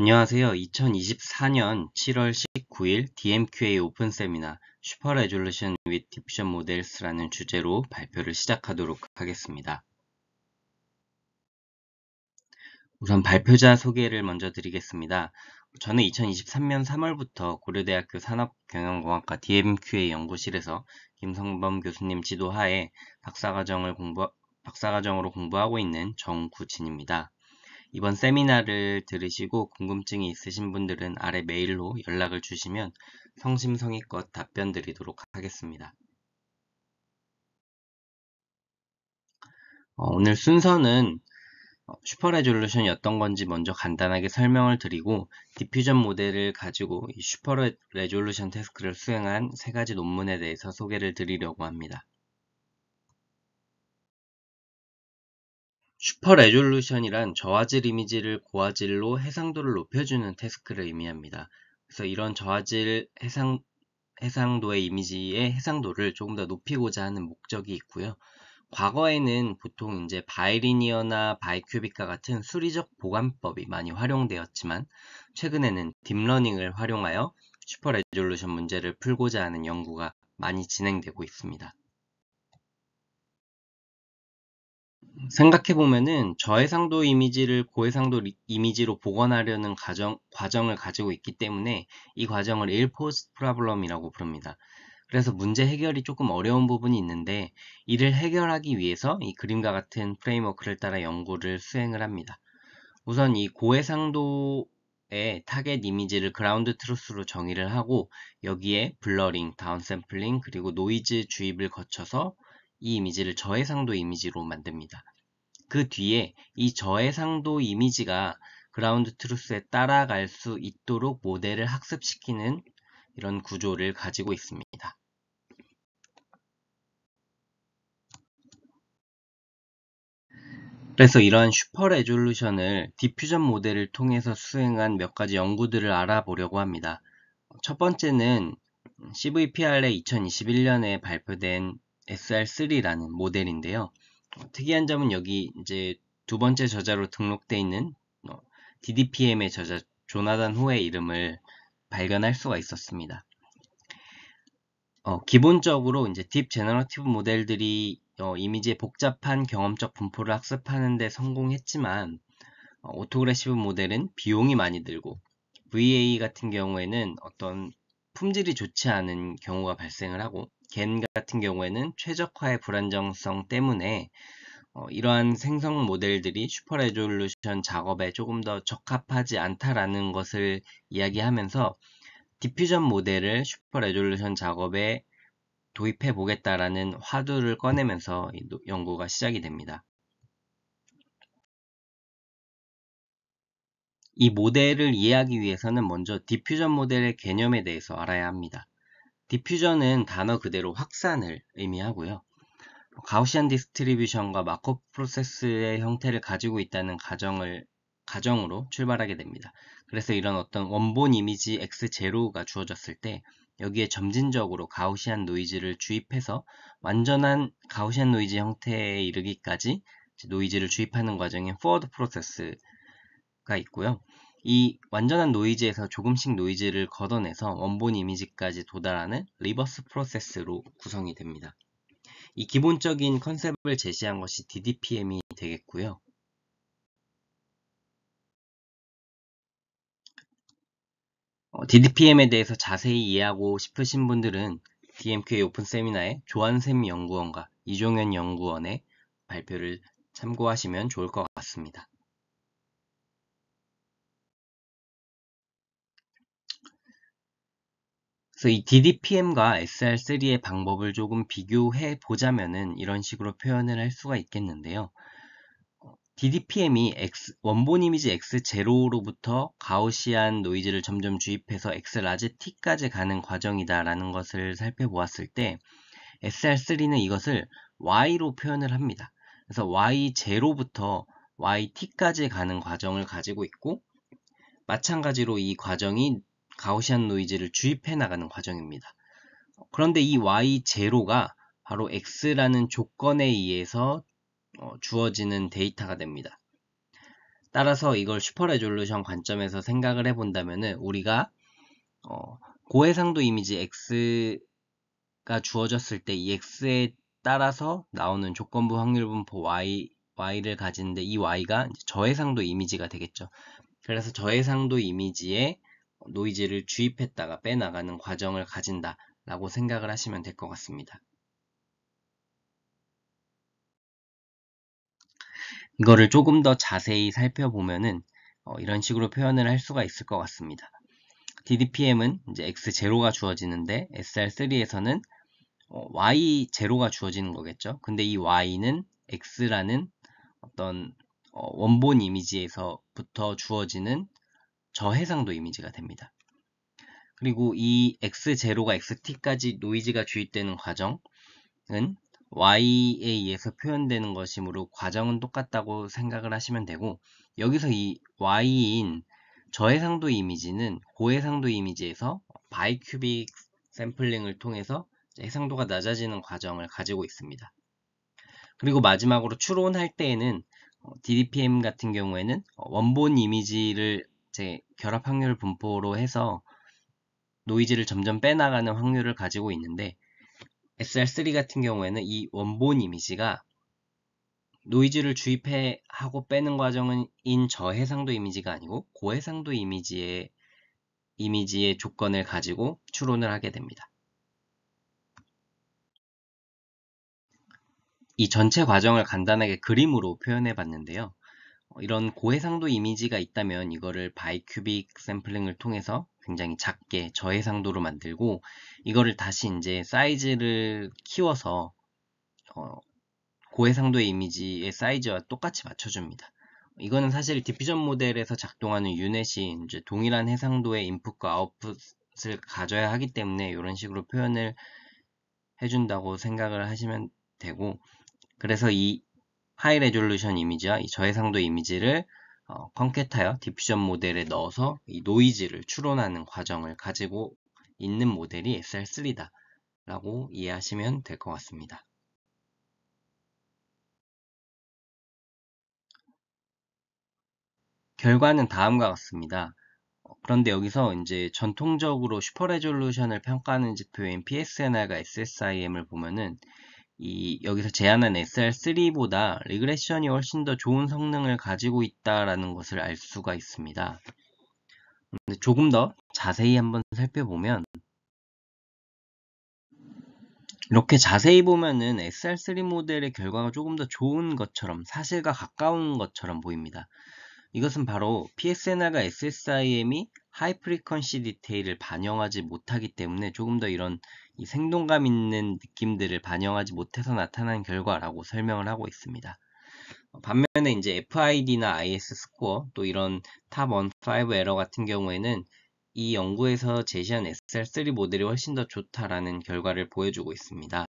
안녕하세요. 2024년 7월 19일 DMQA 오픈 세미나 슈퍼 레졸루션 with 디퓨전 모델스라는 주제로 발표를 시작하도록 하겠습니다. 우선 발표자 소개를 먼저 드리겠습니다. 저는 2023년 3월부터 고려대학교 산업경영공학과 DMQA 연구실에서 김성범 교수님 지도하에 박사과정으로 공부하고 있는 정구진입니다. 이번 세미나를 들으시고 궁금증이 있으신 분들은 아래 메일로 연락을 주시면 성심성의껏 답변 드리도록 하겠습니다. 오늘 순서는 슈퍼 레졸루션이 어떤 건지 먼저 간단하게 설명을 드리고 디퓨전 모델을 가지고 이 슈퍼 레졸루션 태스크를 수행한 세 가지 논문에 대해서 소개를 드리려고 합니다. 슈퍼 레졸루션이란 저화질 이미지를 고화질로 해상도를 높여주는 태스크를 의미합니다. 그래서 이런 저화질 해상도의 이미지의 해상도를 조금 더 높이고자 하는 목적이 있고요. 과거에는 보통 이제 바이리니어나 바이큐빅과 같은 수리적 보관법이 많이 활용되었지만 최근에는 딥러닝을 활용하여 슈퍼 레졸루션 문제를 풀고자 하는 연구가 많이 진행되고 있습니다. 생각해보면은 저해상도 이미지를 고해상도 이미지로 복원하려는 과정을 가지고 있기 때문에 이 과정을 일포스트 프로블럼이라고 부릅니다. 그래서 문제 해결이 조금 어려운 부분이 있는데 이를 해결하기 위해서 이 그림과 같은 프레임워크를 따라 연구를 수행을 합니다. 우선 이 고해상도의 타겟 이미지를 그라운드 트루스로 정의를 하고 여기에 블러링, 다운샘플링, 그리고 노이즈 주입을 거쳐서 이 이미지를 저해상도 이미지로 만듭니다. 그 뒤에 이 저해상도 이미지가 그라운드 트루스에 따라갈 수 있도록 모델을 학습시키는 이런 구조를 가지고 있습니다. 그래서 이러한 슈퍼 레졸루션을 디퓨전 모델을 통해서 수행한 몇 가지 연구들을 알아보려고 합니다. 첫 번째는 CVPR에 2021년에 발표된 SR3라는 모델인데요. 특이한 점은 여기 이제 두 번째 저자로 등록되어 있는 DDPM의 저자 조나단 호의 이름을 발견할 수가 있었습니다. 기본적으로 이제 딥 제너러티브 모델들이 이미지의 복잡한 경험적 분포를 학습하는 데 성공했지만 오토그레시브 모델은 비용이 많이 들고 VA 같은 경우에는 어떤 품질이 좋지 않은 경우가 발생을 하고 겐 같은 경우에는 최적화의 불안정성 때문에 이러한 생성 모델들이 슈퍼 레졸루션 작업에 조금 더 적합하지 않다라는 것을 이야기하면서 디퓨전 모델을 슈퍼 레졸루션 작업에 도입해 보겠다라는 화두를 꺼내면서 연구가 시작이 됩니다. 이 모델을 이해하기 위해서는 먼저 디퓨전 모델의 개념에 대해서 알아야 합니다. 디퓨전은 단어 그대로 확산을 의미하고요. 가우시안 디스트리뷰션과 마코프 프로세스의 형태를 가지고 있다는 가정으로 출발하게 됩니다. 그래서 이런 어떤 원본 이미지 X0가 주어졌을 때 여기에 점진적으로 가우시안 노이즈를 주입해서 완전한 가우시안 노이즈 형태에 이르기까지 노이즈를 주입하는 과정인 포워드 프로세스가 있고요. 이 완전한 노이즈에서 조금씩 노이즈를 걷어내서 원본 이미지까지 도달하는 리버스 프로세스로 구성이 됩니다. 이 기본적인 컨셉을 제시한 것이 DDPM이 되겠고요. DDPM에 대해서 자세히 이해하고 싶으신 분들은 DMQA 오픈 세미나의 조한샘 연구원과 이종현 연구원의 발표를 참고하시면 좋을 것 같습니다. 그래서 이 DDPM과 SR3의 방법을 조금 비교해 보자면은 이런 식으로 표현을 할 수가 있겠는데요. DDPM이 원본 이미지 X0로부터 가우시안 노이즈를 점점 주입해서 X라지 T까지 가는 과정이다라는 것을 살펴보았을 때 SR3는 이것을 Y로 표현을 합니다. 그래서 Y0부터 YT까지 가는 과정을 가지고 있고 마찬가지로 이 과정이 가우시안 노이즈를 주입해 나가는 과정입니다. 그런데 이 Y0가 바로 X라는 조건에 의해서 주어지는 데이터가 됩니다. 따라서 이걸 슈퍼 레졸루션 관점에서 생각을 해본다면은 우리가 고해상도 이미지 X가 주어졌을 때 이 X에 따라서 나오는 조건부 확률 분포 Y를 가지는데 이 Y가 이제 저해상도 이미지가 되겠죠. 그래서 저해상도 이미지에 노이즈를 주입했다가 빼나가는 과정을 가진다 라고 생각을 하시면 될 것 같습니다. 이거를 조금 더 자세히 살펴보면은 이런 식으로 표현을 할 수가 있을 것 같습니다. DDPM은 이제 X0가 주어지는데 SR3에서는 Y0가 주어지는 거겠죠. 근데 이 Y는 X라는 어떤 원본 이미지에서부터 주어지는 저해상도 이미지가 됩니다. 그리고 이 X0가 XT까지 노이즈가 주입되는 과정은 Y에 의해서 표현되는 것이므로 과정은 똑같다고 생각을 하시면 되고, 여기서 이 Y인 저해상도 이미지는 고해상도 이미지에서 바이큐빅 샘플링을 통해서 해상도가 낮아지는 과정을 가지고 있습니다. 그리고 마지막으로 추론할 때에는 DDPM 같은 경우에는 원본 이미지를 결합 확률 분포로 해서 노이즈를 점점 빼나가는 확률을 가지고 있는데, SR3 같은 경우에는 이 원본 이미지가 노이즈를 주입하고 빼는 과정인 저해상도 이미지가 아니고 고해상도 이미지의 조건을 가지고 추론을 하게 됩니다. 이 전체 과정을 간단하게 그림으로 표현해 봤는데요. 이런 고해상도 이미지가 있다면 이거를 바이큐빅 샘플링을 통해서 굉장히 작게 저해상도로 만들고, 이거를 다시 이제 사이즈를 키워서 고해상도의 이미지의 사이즈와 똑같이 맞춰줍니다. 이거는 사실 디퓨전 모델에서 작동하는 유넷이 이제 동일한 해상도의 인풋과 아웃풋을 가져야 하기 때문에 이런 식으로 표현을 해준다고 생각을 하시면 되고, 그래서 이 하이 레졸루션 이미지와 이 저해상도 이미지를 컨캣하여 디퓨전 모델에 넣어서 이 노이즈를 추론하는 과정을 가지고 있는 모델이 SR3다 라고 이해하시면 될 것 같습니다. 결과는 다음과 같습니다. 그런데 여기서 이제 전통적으로 슈퍼 레졸루션을 평가하는 지표인 PSNR과 SSIM을 보면은 여기서 제안한 SR3보다 리그레션이 훨씬 더 좋은 성능을 가지고 있다라는 것을 알 수가 있습니다. 근데 조금 더 자세히 한번 살펴보면, 이렇게 자세히 보면은 SR3 모델의 결과가 조금 더 좋은 것처럼, 사실과 가까운 것처럼 보입니다. 이것은 바로 PSNR과 SSIM이 하이 프리퀀시 디테일을 반영하지 못하기 때문에 조금 더 이런 생동감 있는 느낌들을 반영하지 못해서 나타난 결과라고 설명을 하고 있습니다. 반면에 이제 FID나 IS 스코어, 또 이런 탑 1, 5 에러 같은 경우에는 이 연구에서 제시한 SR3 모델이 훨씬 더 좋다라는 결과를 보여주고 있습니다.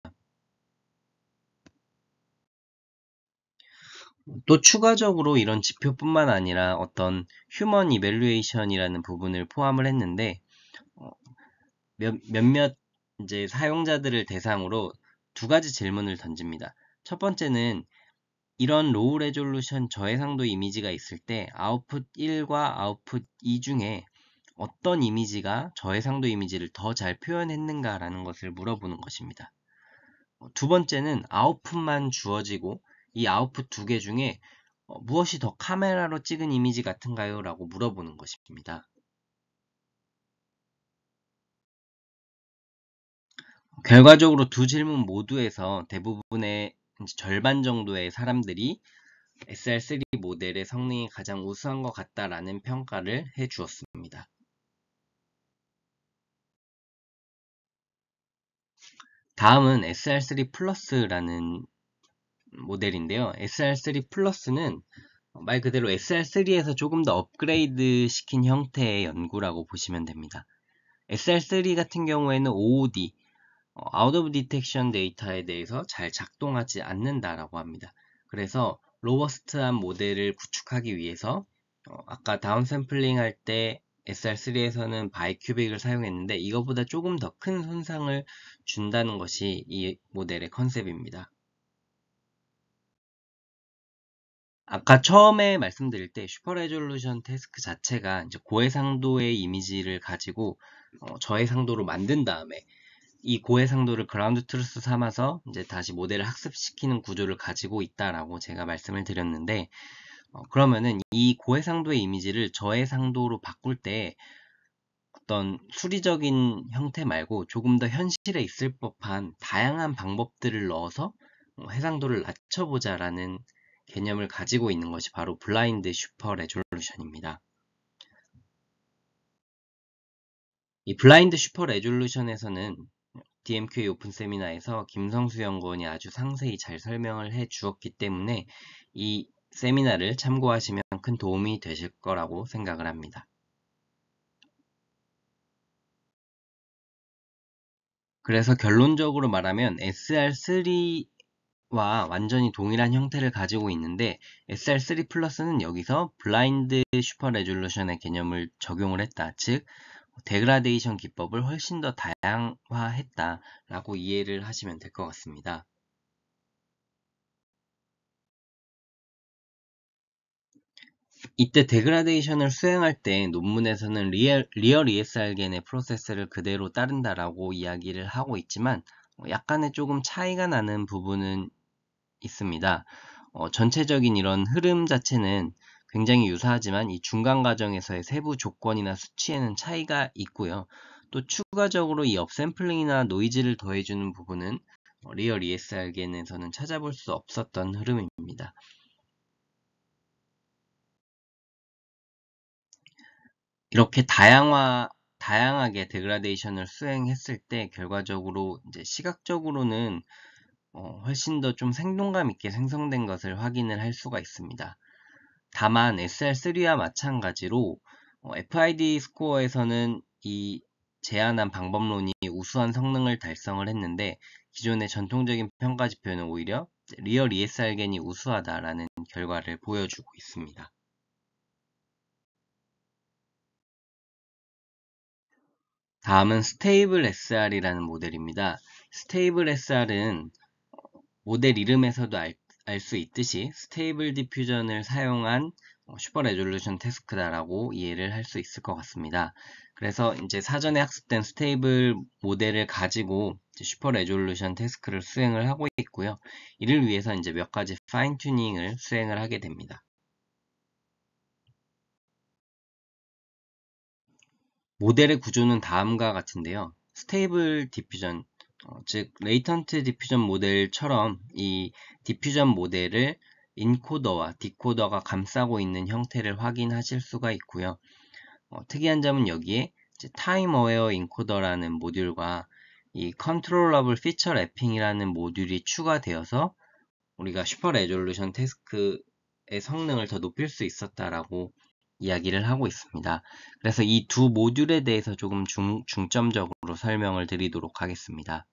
또 추가적으로 이런 지표뿐만 아니라 어떤 휴먼 이밸류에이션이라는 부분을 포함을 했는데, 몇몇 이제 사용자들을 대상으로 두 가지 질문을 던집니다. 첫 번째는 이런 로우 레졸루션 저해상도 이미지가 있을 때 아웃풋 1과 아웃풋 2 중에 어떤 이미지가 저해상도 이미지를 더 잘 표현했는가라는 것을 물어보는 것입니다. 두 번째는 아웃풋만 주어지고 이 아웃풋 두 개 중에 무엇이 더 카메라로 찍은 이미지 같은가요? 라고 물어보는 것입니다. 결과적으로 두 질문 모두에서 대부분의 절반 정도의 사람들이 SR3 모델의 성능이 가장 우수한 것 같다라는 평가를 해 주었습니다. 다음은 SR3 플러스라는 모델인데요. SR3 플러스는 말 그대로 SR3에서 조금 더 업그레이드 시킨 형태의 연구라고 보시면 됩니다. SR3 같은 경우에는 OOD, Out of Detection 데이터에 대해서 잘 작동하지 않는다라고 합니다. 그래서 로버스트한 모델을 구축하기 위해서 아까 다운샘플링 할 때 SR3에서는 바이큐빅을 사용했는데 이거보다 조금 더 큰 손상을 준다는 것이 이 모델의 컨셉입니다. 아까 처음에 말씀드릴 때 슈퍼 레졸루션 태스크 자체가 이제 고해상도의 이미지를 가지고 저해상도로 만든 다음에 이 고해상도를 그라운드 트루스 삼아서 이제 다시 모델을 학습시키는 구조를 가지고 있다라고 제가 말씀을 드렸는데, 그러면은 이 고해상도의 이미지를 저해상도로 바꿀 때 어떤 수리적인 형태 말고 조금 더 현실에 있을 법한 다양한 방법들을 넣어서 해상도를 낮춰보자라는 개념을 가지고 있는 것이 바로 블라인드 슈퍼 레졸루션입니다. 이 블라인드 슈퍼 레졸루션에서는 DMQA 오픈 세미나에서 김성수 연구원이 아주 상세히 잘 설명을 해 주었기 때문에 이 세미나를 참고하시면 큰 도움이 되실 거라고 생각을 합니다. 그래서 결론적으로 말하면 SR3와 완전히 동일한 형태를 가지고 있는데 SR3 플러스는 여기서 블라인드 슈퍼 레졸루션의 개념을 적용을 했다. 즉 데그라데이션 기법을 훨씬 더 다양화했다라고 이해를 하시면 될 것 같습니다. 이때 데그라데이션을 수행할 때 논문에서는 리얼 ESR겐의 프로세스를 그대로 따른다라고 이야기를 하고 있지만 약간의 조금 차이가 나는 부분은 있습니다. 전체적인 이런 흐름 자체는 굉장히 유사하지만 이 중간 과정에서의 세부 조건이나 수치에는 차이가 있고요. 또 추가적으로 이 업샘플링이나 노이즈를 더해주는 부분은 리얼 ESR겐에서는 찾아볼 수 없었던 흐름입니다. 이렇게 다양하게 데그라데이션을 수행했을 때 결과적으로 이제 시각적으로는 훨씬 더 좀 생동감 있게 생성된 것을 확인을 할 수가 있습니다. 다만 SR3와 마찬가지로 FID 스코어에서는 이 제안한 방법론이 우수한 성능을 달성을 했는데 기존의 전통적인 평가 지표는 오히려 리얼 ESR겐이 우수하다라는 결과를 보여주고 있습니다. 다음은 스테이블 SR이라는 모델입니다. 스테이블 SR은 모델 이름에서도 알 수 있듯이 스테이블 디퓨전을 사용한 슈퍼 레졸루션 태스크다라고 이해를 할 수 있을 것 같습니다. 그래서 이제 사전에 학습된 스테이블 모델을 가지고 슈퍼 레졸루션 태스크를 수행을 하고 있고요. 이를 위해서 이제 몇 가지 파인 튜닝을 수행을 하게 됩니다. 모델의 구조는 다음과 같은데요. 스테이블 디퓨전, 즉 레이턴트 디퓨전 모델처럼 이 디퓨전 모델을 인코더와 디코더가 감싸고 있는 형태를 확인하실 수가 있고요. 특이한 점은 여기에 타임 어웨어 인코더라는 모듈과 이 컨트롤러블 피처 랩핑이라는 모듈이 추가되어서 우리가 슈퍼 레졸루션 태스크의 성능을 더 높일 수 있었다라고 이야기를 하고 있습니다. 그래서 이 두 모듈에 대해서 조금 중점적으로 설명을 드리도록 하겠습니다.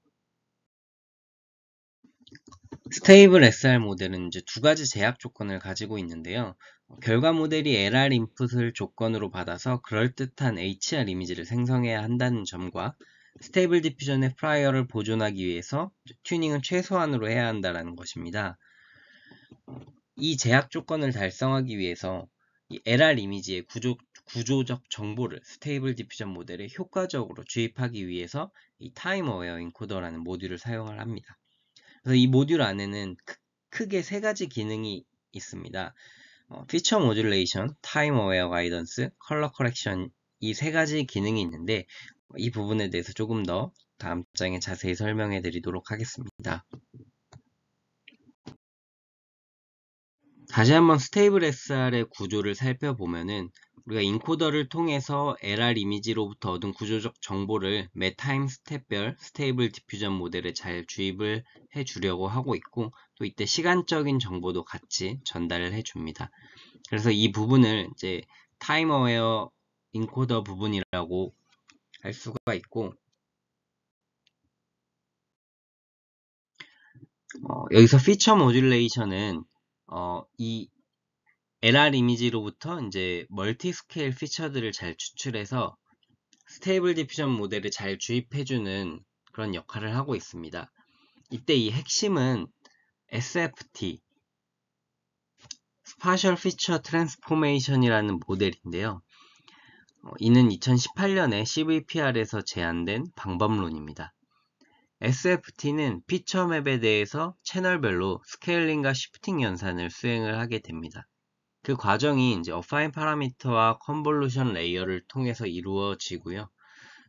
스테이블 SR 모델은 이제 두 가지 제약 조건을 가지고 있는데요. 결과 모델이 LR 인풋을 조건으로 받아서 그럴듯한 HR 이미지를 생성해야 한다는 점과 스테이블 디퓨전의 프라이어를 보존하기 위해서 튜닝은 최소한으로 해야 한다는 것입니다. 이 제약 조건을 달성하기 위해서 이 LR 이미지의 구조적 정보를 스테이블 디퓨전 모델에 효과적으로 주입하기 위해서 이 타임 어웨어 인코더라는 모듈을 사용을 합니다. 그래서 이 모듈 안에는 크게 세 가지 기능이 있습니다. 피처 모듈레이션, 타임 어웨어 가이던스, 컬러 커렉션 이 세 가지 기능이 있는데 이 부분에 대해서 조금 더 다음 장에 자세히 설명해 드리도록 하겠습니다. 다시 한번 스테이블 SR의 구조를 살펴보면은 우리가 인코더를 통해서 LR 이미지로부터 얻은 구조적 정보를 매 타임 스텝별 스테이블 디퓨전 모델에 잘 주입을 해 주려고 하고 있고 또 이때 시간적인 정보도 같이 전달을 해 줍니다. 그래서 이 부분을 이제 타임 어웨어 인코더 부분이라고 할 수가 있고 여기서 피처 모듈레이션은 이 LR 이미지로부터 이제 멀티 스케일 피처들을 잘 추출해서 스테이블 디퓨전 모델을 잘 주입해주는 그런 역할을 하고 있습니다. 이때 이 핵심은 SFT, 스파셜 피처 트랜스포메이션이라는 모델인데요. 이는 2018년에 CVPR에서 제안된 방법론입니다. SFT는 피처 맵에 대해서 채널별로 스케일링과 시프팅 연산을 수행을 하게 됩니다. 그 과정이 이제 어파인 파라미터와 컨볼루션 레이어를 통해서 이루어지고요.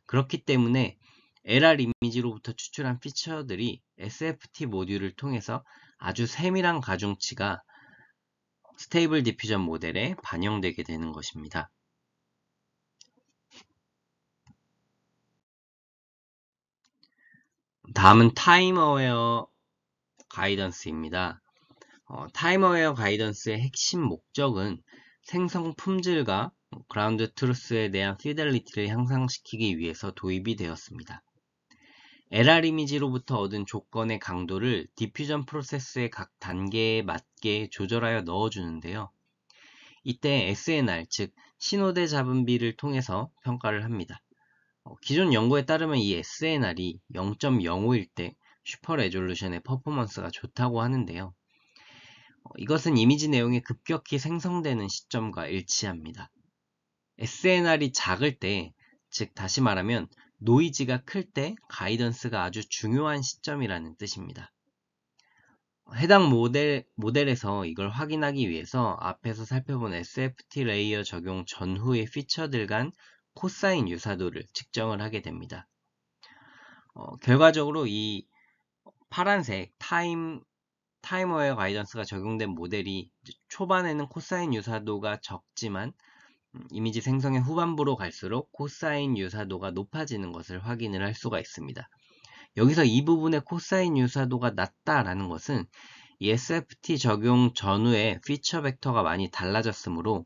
그렇기 때문에 LR 이미지로부터 추출한 피처들이 SFT 모듈을 통해서 아주 세밀한 가중치가 스테이블 디퓨전 모델에 반영되게 되는 것입니다. 다음은 타임 어웨어 가이던스입니다. 타임 어웨어 가이던스의 핵심 목적은 생성 품질과 그라운드 트루스에 대한 피델리티를 향상시키기 위해서 도입이 되었습니다. LR 이미지로부터 얻은 조건의 강도를 디퓨전 프로세스의 각 단계에 맞게 조절하여 넣어주는데요. 이때 SNR, 즉 신호대 잡음비를 통해서 평가를 합니다. 기존 연구에 따르면 이 SNR이 0.05일 때 슈퍼 레졸루션의 퍼포먼스가 좋다고 하는데요. 이것은 이미지 내용이 급격히 생성되는 시점과 일치합니다. SNR이 작을 때, 즉 다시 말하면 노이즈가 클 때 가이던스가 아주 중요한 시점이라는 뜻입니다. 해당 모델에서 이걸 확인하기 위해서 앞에서 살펴본 SFT 레이어 적용 전후의 피처들 간 코사인 유사도를 측정을 하게 됩니다. 결과적으로 이 파란색 타임어웨어 가이던스가 적용된 모델이 초반에는 코사인 유사도가 적지만 이미지 생성의 후반부로 갈수록 코사인 유사도가 높아지는 것을 확인을 할 수가 있습니다. 여기서 이 부분의 코사인 유사도가 낮다라는 것은 이 SFT 적용 전후에 피처 벡터가 많이 달라졌으므로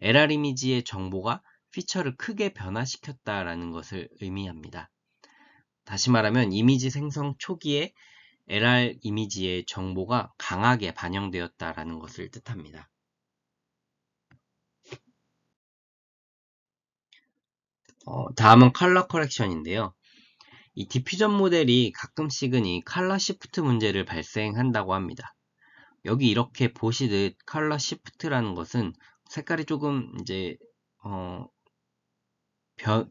LR 이미지의 정보가 피처를 크게 변화시켰다라는 것을 의미합니다. 다시 말하면 이미지 생성 초기에 LR 이미지의 정보가 강하게 반영되었다라는 것을 뜻합니다. 다음은 컬러 커렉션인데요. 이 디퓨전 모델이 가끔씩은 이 컬러 시프트 문제를 발생한다고 합니다. 여기 이렇게 보시듯 컬러 시프트라는 것은 색깔이 조금 이제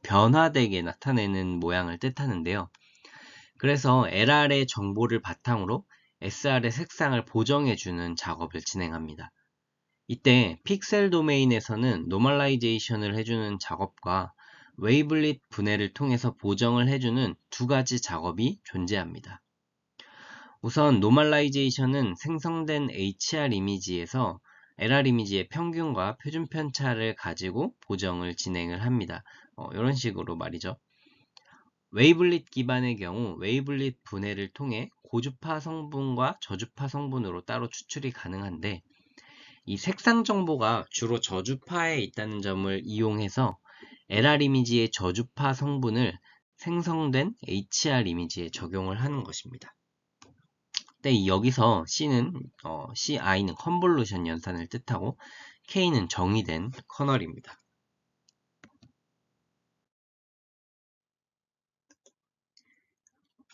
변화되게 나타내는 모양을 뜻하는데요. 그래서 LR의 정보를 바탕으로 SR의 색상을 보정해주는 작업을 진행합니다. 이때 픽셀 도메인에서는 노멀라이제이션을 해주는 작업과 웨이블릿 분해를 통해서 보정을 해주는 두 가지 작업이 존재합니다. 우선 노멀라이제이션은 생성된 HR 이미지에서 LR 이미지의 평균과 표준 편차를 가지고 보정을 진행을 합니다. 이런 식으로 말이죠. 웨이블릿 기반의 경우 웨이블릿 분해를 통해 고주파 성분과 저주파 성분으로 따로 추출이 가능한데 이 색상 정보가 주로 저주파에 있다는 점을 이용해서 LR 이미지의 저주파 성분을 생성된 HR 이미지에 적용을 하는 것입니다. 여기서 CI는 컨볼루션 연산을 뜻하고 K는 정의된 커널입니다.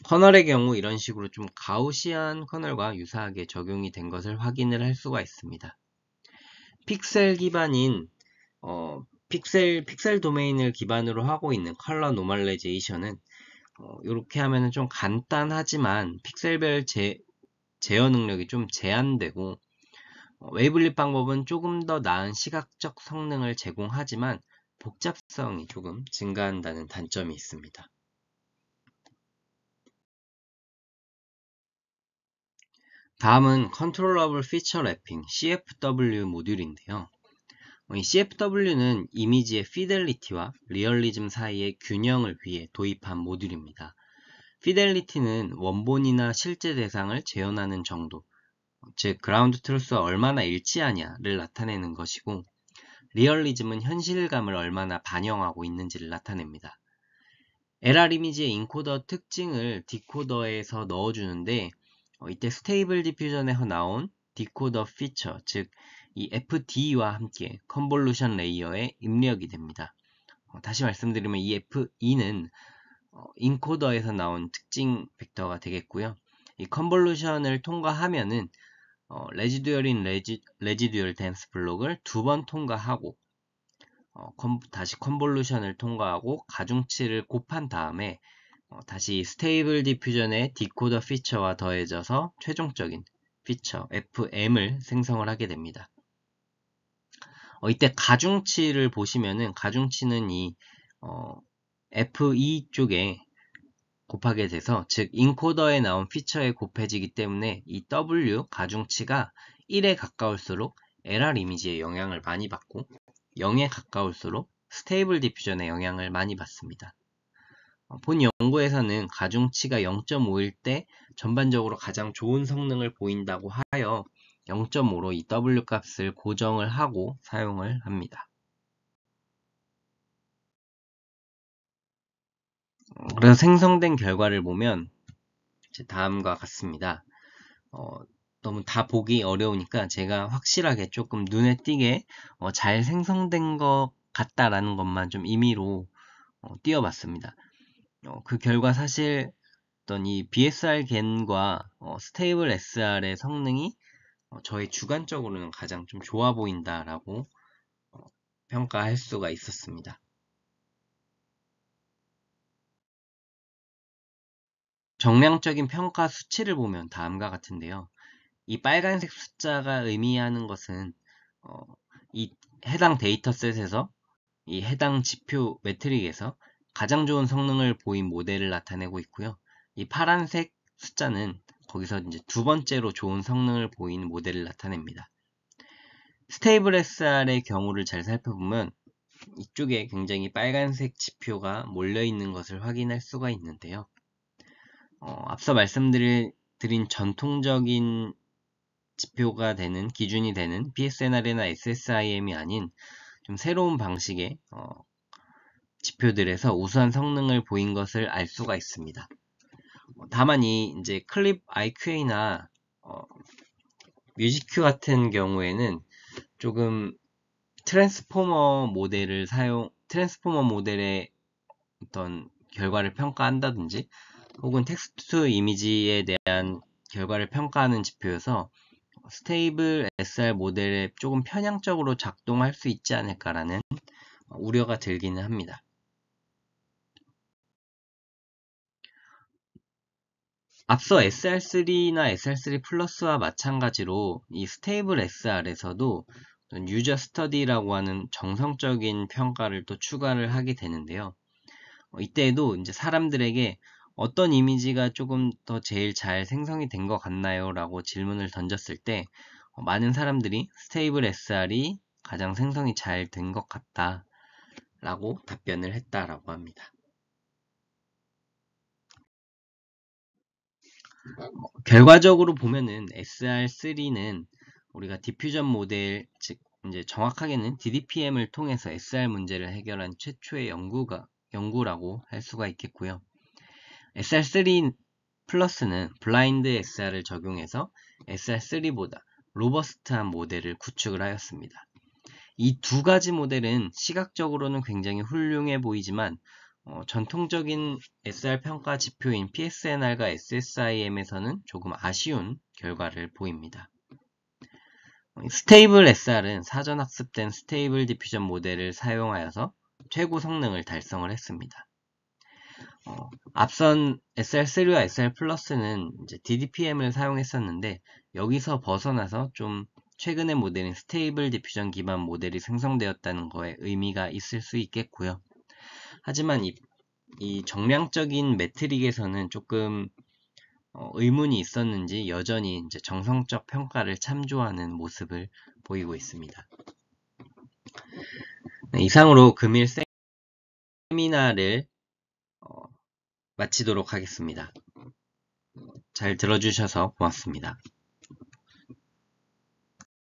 커널의 경우 이런 식으로 좀 가우시안 커널과 유사하게 적용이 된 것을 확인을 할 수가 있습니다. 픽셀 기반인 픽셀 도메인을 기반으로 하고 있는 컬러 노멀라이제이션은 이렇게 하면은 좀 간단하지만 픽셀별 제어 능력이 좀 제한되고 웨이블릿 방법은 조금 더 나은 시각적 성능을 제공하지만 복잡성이 조금 증가한다는 단점이 있습니다. 다음은 Controllable Feature Wrapping CFW 모듈인데요. 이 CFW는 이미지의 피델리티와 리얼리즘 사이의 균형을 위해 도입한 모듈입니다. 피델리티는 원본이나 실제 대상을 재현하는 정도, 즉 그라운드 트루스와 얼마나 일치하냐를 나타내는 것이고, 리얼리즘은 현실감을 얼마나 반영하고 있는지를 나타냅니다. LR 이미지의 인코더 특징을 디코더에서 넣어주는데 이때 스테이블 디퓨전에서 나온 디코더 피처, 즉 이 FD와 함께 컨볼루션 레이어에 입력이 됩니다. 다시 말씀드리면 이 FE는 인코더에서 나온 특징 벡터가 되겠고요. 이 컨볼루션을 통과하면은 레지듀얼인 레지듀얼 덴스 블록을 2번 통과하고 다시 컨볼루션을 통과하고 가중치를 곱한 다음에 다시 스테이블 디퓨전의 디코더 피처와 더해져서 최종적인 피처 FM을 생성을 하게 됩니다. 이때 가중치를 보시면은 가중치는 이 FE 쪽에 곱하게 돼서 즉 인코더에 나온 피처에 곱해지기 때문에 이 W 가중치가 1에 가까울수록 LR 이미지에 영향을 많이 받고 0에 가까울수록 스테이블 디퓨전에 영향을 많이 받습니다. 본 연구에서는 가중치가 0.5일 때 전반적으로 가장 좋은 성능을 보인다고 하여 0.5로 이 W 값을 고정을 하고 사용을 합니다. 그래서 생성된 결과를 보면 다음과 같습니다. 너무 다 보기 어려우니까 제가 확실하게 조금 눈에 띄게 잘 생성된 것 같다라는 것만 좀 임의로 띄워봤습니다. 그 결과 사실 어떤 이 BSR 겐과 스테이블 SR의 성능이 저희 주관적으로는 가장 좀 좋아 보인다라고 평가할 수가 있었습니다. 정량적인 평가 수치를 보면 다음과 같은데요. 이 빨간색 숫자가 의미하는 것은 이 해당 데이터셋에서 이 해당 지표 매트릭에서 가장 좋은 성능을 보인 모델을 나타내고 있고요. 이 파란색 숫자는 거기서 이제 두 번째로 좋은 성능을 보이는 모델을 나타냅니다. 스테이블 SR의 경우를 잘 살펴보면 이쪽에 굉장히 빨간색 지표가 몰려있는 것을 확인할 수가 있는데요. 앞서 말씀드린 전통적인 지표가 되는, 기준이 되는 PSNR이나 SSIM이 아닌 좀 새로운 방식의 지표들에서 우수한 성능을 보인 것을 알 수가 있습니다. 다만 이제 클립 IQA나 뮤직큐 같은 경우에는 조금 트랜스포머 모델의 어떤 결과를 평가한다든지 혹은 텍스트 투 이미지에 대한 결과를 평가하는 지표여서 스테이블 SR 모델에 조금 편향적으로 작동할 수 있지 않을까라는 우려가 들기는 합니다. 앞서 SR3나 SR3 플러스와 마찬가지로 이 스테이블 SR에서도 유저 스터디라고 하는 정성적인 평가를 또 추가를 하게 되는데요. 이때에도 이제 사람들에게 어떤 이미지가 조금 더 제일 잘 생성이 된 것 같나요? 라고 질문을 던졌을 때 많은 사람들이 스테이블 SR이 가장 생성이 잘 된 것 같다 라고 답변을 했다라고 합니다. 결과적으로 보면은 SR3는 우리가 디퓨전 모델, 즉 이제 정확하게는 DDPM을 통해서 SR 문제를 해결한 최초의 연구라고 할 수가 있겠고요. SR3 플러스는 블라인드 SR을 적용해서 SR3보다 로버스트한 모델을 구축을 하였습니다. 이 두 가지 모델은 시각적으로는 굉장히 훌륭해 보이지만 전통적인 SR 평가 지표인 PSNR과 SSIM에서는 조금 아쉬운 결과를 보입니다. 스테이블 SR은 사전 학습된 스테이블 디퓨전 모델을 사용하여서 최고 성능을 달성을 했습니다. 앞선 SR3와 SR 플러스는 이제 DDPM을 사용했었는데 여기서 벗어나서 좀 최근의 모델인 스테이블 디퓨전 기반 모델이 생성되었다는 거에 의미가 있을 수 있겠고요. 하지만 이 정량적인 매트릭에서는 조금 의문이 있었는지 여전히 이제 정성적 평가를 참조하는 모습을 보이고 있습니다. 네, 이상으로 금일 세미나를 마치도록 하겠습니다. 잘 들어주셔서 고맙습니다.